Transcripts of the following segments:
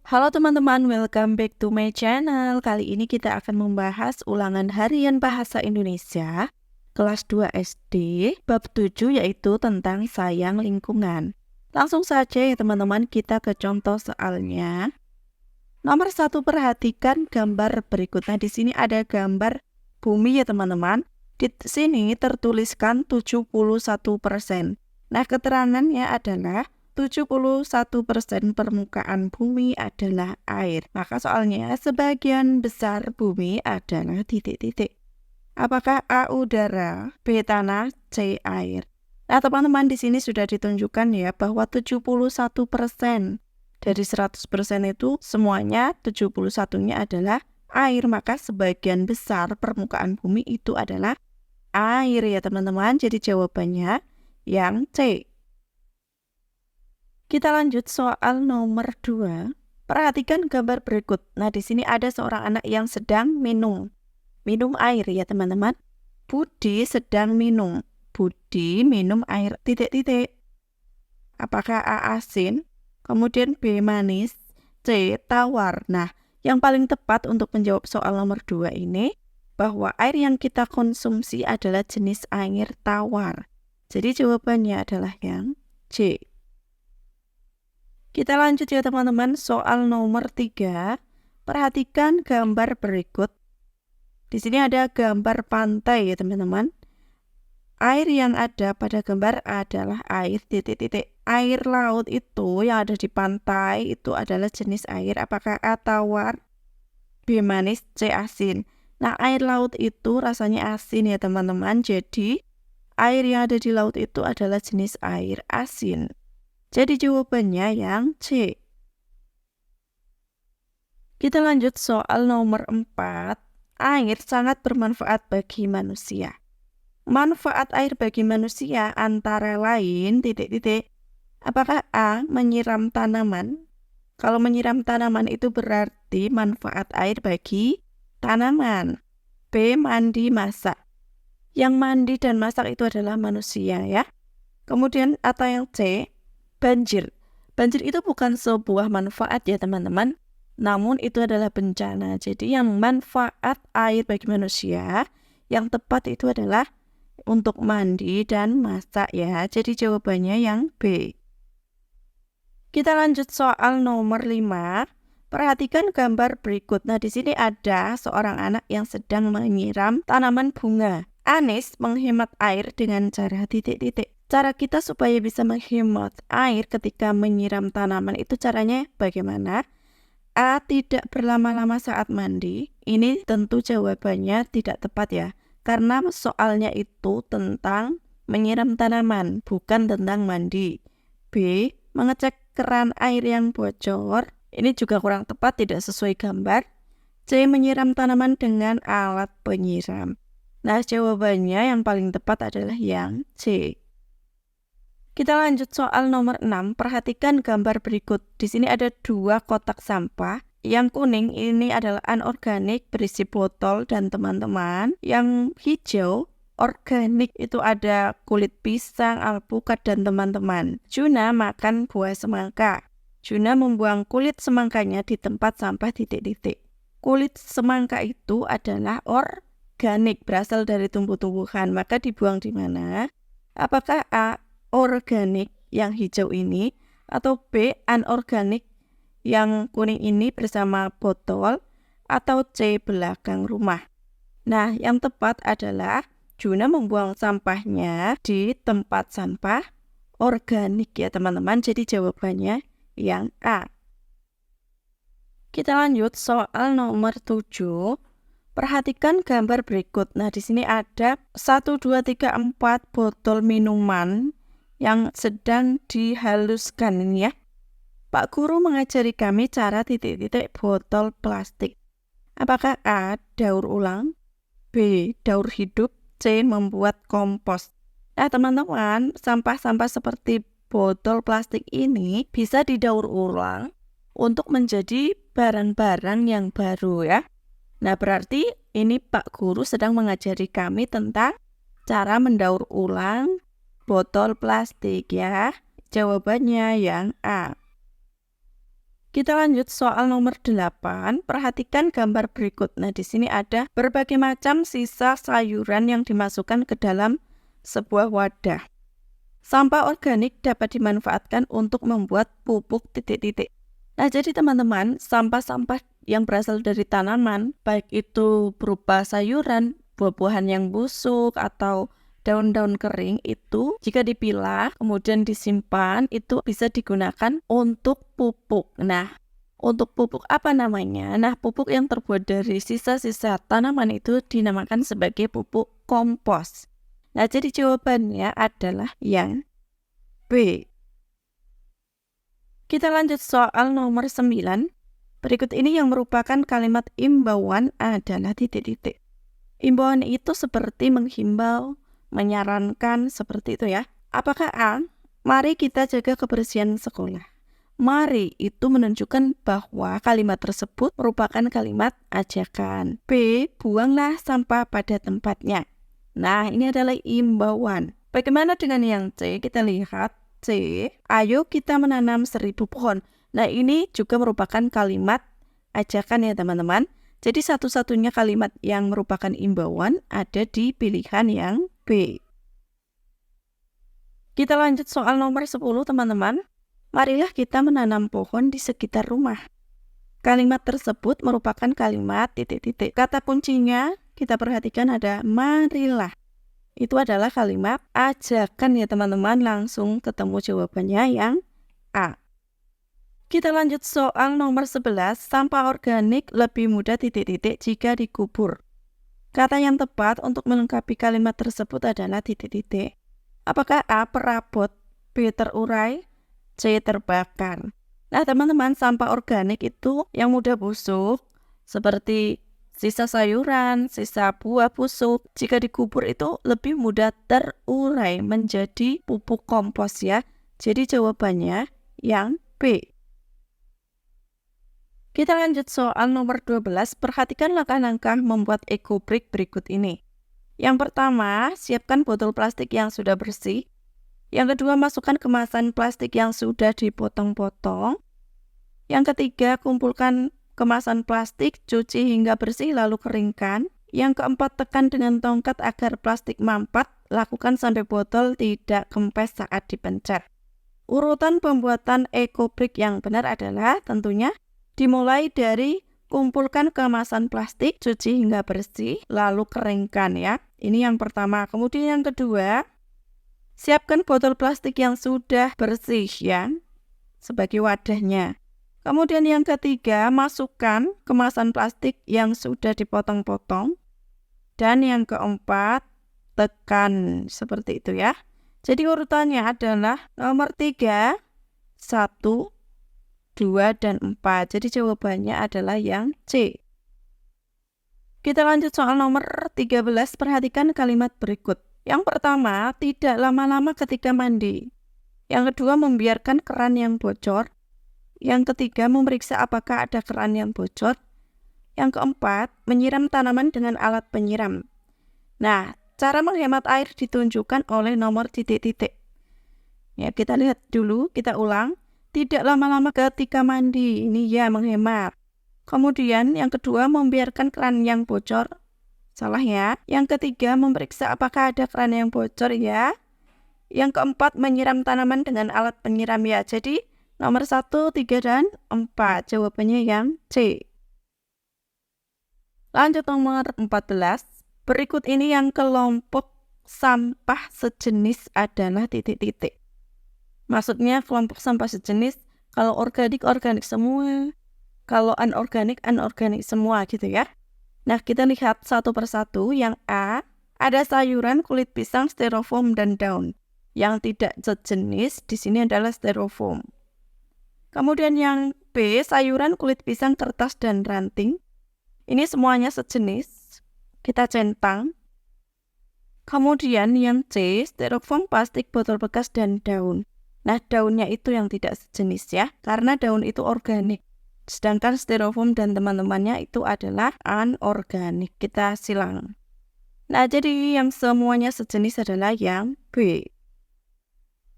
Halo teman-teman, welcome back to my channel. Kali ini kita akan membahas ulangan harian bahasa Indonesia kelas 2 SD bab 7 yaitu tentang sayang lingkungan. Langsung saja ya teman-teman, kita ke contoh soalnya. Nomor 1, perhatikan gambar berikutnya. Di sini ada gambar bumi ya teman-teman. Di sini tertuliskan 71%. Nah, keterangannya adalah 71% permukaan bumi adalah air. Maka soalnya sebagian besar bumi adalah titik-titik. Apakah A udara, B tanah, C air? Nah, teman-teman di sini sudah ditunjukkan ya bahwa 71% dari 100% itu semuanya 71-nya adalah air. Maka sebagian besar permukaan bumi itu adalah air ya teman-teman. Jadi jawabannya yang C. Kita lanjut soal nomor 2. Perhatikan gambar berikut. Nah, di sini ada seorang anak yang sedang minum air ya teman-teman. Budi sedang minum. Budi minum air titik-titik. Apakah A asin, kemudian B manis, C tawar? Nah, yang paling tepat untuk menjawab soal nomor 2 ini bahwa air yang kita konsumsi adalah jenis air tawar. Jadi jawabannya adalah yang C. Kita lanjut ya teman-teman, soal nomor 3. Perhatikan gambar berikut. Di sini ada gambar pantai ya teman-teman. Air yang ada pada gambar adalah air titik-titik. Air laut itu yang ada di pantai itu adalah jenis air. Apakah A tawar, B manis, C asin? Nah, air laut itu rasanya asin ya teman-teman. Jadi air yang ada di laut itu adalah jenis air asin. Jadi jawabannya yang C. Kita lanjut soal nomor 4. Air sangat bermanfaat bagi manusia. Manfaat air bagi manusia antara lain titik-titik. Apakah A menyiram tanaman? Kalau menyiram tanaman itu berarti manfaat air bagi tanaman. B mandi masak. Yang mandi dan masak itu adalah manusia ya. Kemudian atau yang C, banjir. Banjir itu bukan sebuah manfaat ya teman-teman, namun itu adalah bencana. Jadi yang manfaat air bagi manusia, yang tepat itu adalah untuk mandi dan masak ya. Jadi jawabannya yang B. Kita lanjut soal nomor 5. Perhatikan gambar berikut. Nah, di sini ada seorang anak yang sedang menyiram tanaman bunga. Anis menghemat air dengan cara titik-titik. Cara kita supaya bisa menghemat air ketika menyiram tanaman itu caranya bagaimana? A. Tidak berlama-lama saat mandi. Ini tentu jawabannya tidak tepat ya. Karena soalnya itu tentang menyiram tanaman, bukan tentang mandi. B. Mengecek keran air yang bocor. Ini juga kurang tepat, tidak sesuai gambar. C. Menyiram tanaman dengan alat penyiram. Nah, jawabannya yang paling tepat adalah yang C. Kita lanjut soal nomor 6. Perhatikan gambar berikut. Di sini ada 2 kotak sampah. Yang kuning ini adalah anorganik berisi botol dan teman-teman. Yang hijau organik itu ada kulit pisang, alpukat dan teman-teman. Juna makan buah semangka. Juna membuang kulit semangkanya di tempat sampah titik-titik. Kulit semangka itu adalah organik, berasal dari tumbuh-tumbuhan. Maka dibuang di mana? Apakah A organik yang hijau ini, atau B anorganik yang kuning ini bersama botol, atau C belakang rumah? Nah, yang tepat adalah Juna membuang sampahnya di tempat sampah organik ya teman-teman. Jadi jawabannya yang A. Kita lanjut soal nomor 7. Perhatikan gambar berikut. Nah, di sini ada 1, 2, 3, 4 botol minuman yang sedang dihaluskan ini ya. Pak Guru mengajari kami cara titik-titik botol plastik. Apakah A. daur ulang, B. daur hidup, C. membuat kompos? Nah teman-teman, sampah-sampah seperti botol plastik ini bisa didaur ulang untuk menjadi barang-barang yang baru ya. Nah berarti ini Pak Guru sedang mengajari kami tentang cara mendaur ulang botol plastik ya. Jawabannya yang A. Kita lanjut soal nomor 8. Perhatikan gambar berikut. Nah, di sini ada berbagai macam sisa sayuran yang dimasukkan ke dalam sebuah wadah. Sampah organik dapat dimanfaatkan untuk membuat pupuk titik-titik. Nah, jadi teman-teman, sampah-sampah yang berasal dari tanaman, baik itu berupa sayuran, buah-buahan yang busuk, atau daun-daun kering, itu jika dipilah, kemudian disimpan, itu bisa digunakan untuk pupuk. Nah, untuk pupuk apa namanya? Nah, pupuk yang terbuat dari sisa-sisa tanaman itu dinamakan sebagai pupuk kompos. Nah, jadi jawabannya adalah yang B. Kita lanjut soal nomor 9. Berikut ini yang merupakan kalimat imbauan adalah titik-titik. Imbauan itu seperti menghimbau, menyarankan, seperti itu ya. Apakah A? Mari kita jaga kebersihan sekolah. Mari itu menunjukkan bahwa kalimat tersebut merupakan kalimat ajakan. B. Buanglah sampah pada tempatnya. Nah, ini adalah imbauan. Bagaimana dengan yang C? Kita lihat C. Ayo kita menanam 1000 pohon. Nah, ini juga merupakan kalimat ajakan ya teman-teman. Jadi satu-satunya kalimat yang merupakan imbauan ada di pilihan yang B. Kita lanjut soal nomor 10 teman-teman. Marilah kita menanam pohon di sekitar rumah. Kalimat tersebut merupakan kalimat titik-titik. Kata kuncinya kita perhatikan ada marilah. Itu adalah kalimat ajakan ya teman-teman. Langsung ketemu jawabannya yang A. Kita lanjut soal nomor 11. Sampah organik lebih mudah titik-titik jika dikubur. Kata yang tepat untuk melengkapi kalimat tersebut adalah titik-titik. Apakah A. Perabot, B. Terurai, C. Terbakar. Nah teman-teman, sampah organik itu yang mudah busuk seperti sisa sayuran, sisa buah busuk, jika dikubur itu lebih mudah terurai menjadi pupuk kompos ya. Jadi jawabannya yang B. Kita lanjut soal nomor 12. Perhatikan langkah-langkah membuat ekobrik berikut ini. Yang pertama, siapkan botol plastik yang sudah bersih. Yang kedua, masukkan kemasan plastik yang sudah dipotong-potong. Yang ketiga, kumpulkan kemasan plastik, cuci hingga bersih lalu keringkan. Yang keempat, tekan dengan tongkat agar plastik mampat. Lakukan sampai botol tidak kempes saat dipencet. Urutan pembuatan ekobrik yang benar adalah tentunya dimulai dari kumpulkan kemasan plastik, cuci hingga bersih, lalu keringkan ya. Ini yang pertama. Kemudian yang kedua, siapkan botol plastik yang sudah bersih ya, sebagai wadahnya. Kemudian yang ketiga, masukkan kemasan plastik yang sudah dipotong-potong. Dan yang keempat, tekan seperti itu ya. Jadi urutannya adalah nomor 3, 1, 2, dan 4. Jadi jawabannya adalah yang C. Kita lanjut soal nomor 13. Perhatikan kalimat berikut. Yang pertama, tidak lama-lama ketika mandi. Yang kedua, membiarkan keran yang bocor. Yang ketiga, memeriksa apakah ada keran yang bocor. Yang keempat, menyiram tanaman dengan alat penyiram. Nah, cara menghemat air ditunjukkan oleh nomor titik-titik. Ya, kita lihat dulu, kita ulang. Tidak lama-lama ketika mandi, ini ya menghemat. Kemudian yang kedua, membiarkan keran yang bocor. Salah ya. Yang ketiga, memeriksa apakah ada keran yang bocor ya. Yang keempat, menyiram tanaman dengan alat penyiram ya. Jadi nomor 1, 3, dan 4. Jawabannya yang C. Lanjut nomor 14. Berikut ini yang kelompok sampah sejenis adalah titik-titik. Maksudnya kelompok sampah sejenis, kalau organik semua, kalau anorganik semua gitu ya. Nah, kita lihat satu persatu. Yang A, ada sayuran, kulit pisang, styrofoam, dan daun. Yang tidak sejenis di sini adalah styrofoam. Kemudian yang B, sayuran, kulit pisang, kertas, dan ranting. Ini semuanya sejenis. Kita centang. Kemudian yang C, styrofoam, plastik, botol bekas, dan daun. Nah, daunnya itu yang tidak sejenis ya, karena daun itu organik. Sedangkan styrofoam dan teman-temannya itu adalah anorganik. Kita silang. Nah, jadi yang semuanya sejenis adalah yang B.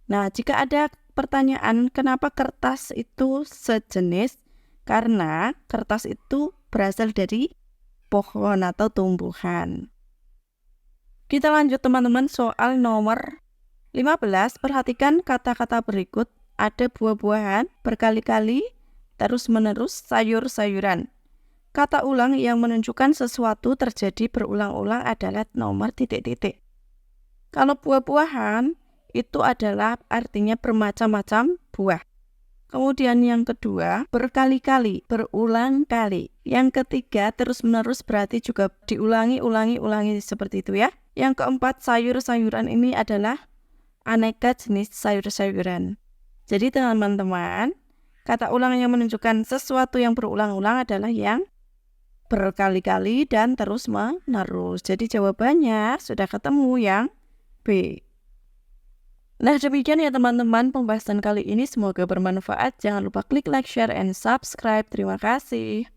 Nah, jika ada pertanyaan kenapa kertas itu sejenis? Karena kertas itu berasal dari pohon atau tumbuhan. Kita lanjut teman-teman, soal nomor 15. Perhatikan kata-kata berikut. Ada buah-buahan, berkali-kali, terus-menerus, sayur-sayuran. Kata ulang yang menunjukkan sesuatu terjadi berulang-ulang adalah nomor titik-titik. Kalau buah-buahan, itu adalah artinya bermacam-macam buah. Kemudian yang kedua, berkali-kali, berulang kali. Yang ketiga, terus-menerus berarti juga diulangi seperti itu ya. Yang keempat, sayur-sayuran ini adalah aneka jenis sayur-sayuran. Jadi teman-teman, kata ulang yang menunjukkan sesuatu yang berulang-ulang adalah yang berkali-kali dan terus-menerus. Jadi jawabannya sudah ketemu yang B. Nah, demikian ya teman-teman pembahasan kali ini. Semoga bermanfaat. Jangan lupa klik like, share, and subscribe. Terima kasih.